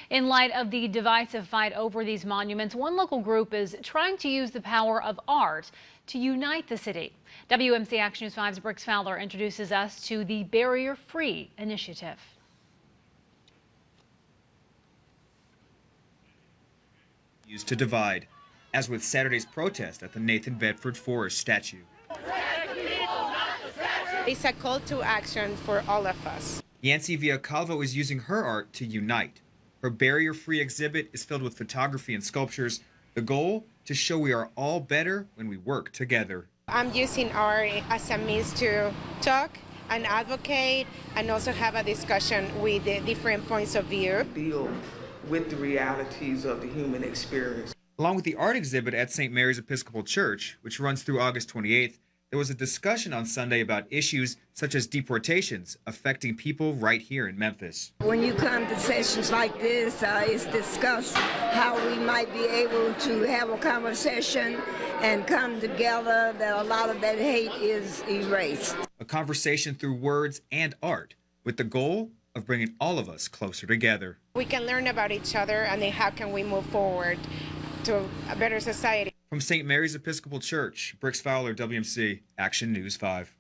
In light of the divisive fight over these monuments, one local group is trying to use the power of art to unite the city. WMC Action News 5's Brooks Fowler introduces us to the Barrier Free initiative. Used to divide, as with Saturday's protest at the Nathan Bedford Forrest statue. It's a call to action for all of us. Yancy Villa-Calvo is using her art to unite. Her barrier-free exhibit is filled with photography and sculptures. The goal? To show we are all better when we work together. I'm using art as a means to talk and advocate and also have a discussion with the different points of view. Deal with the realities of the human experience. Along with the art exhibit at St. Mary's Episcopal Church, which runs through August 28th, there was a discussion on Sunday about issues such as deportations affecting people right here in Memphis. When you come to sessions like this, it's discussed how we might be able to have a conversation and come together that a lot of that hate is erased. A conversation through words and art with the goal of bringing all of us closer together. We can learn about each other and then how can we move forward to a better society. From St. Mary's Episcopal Church, Brooks Fowler, WMC Action News 5.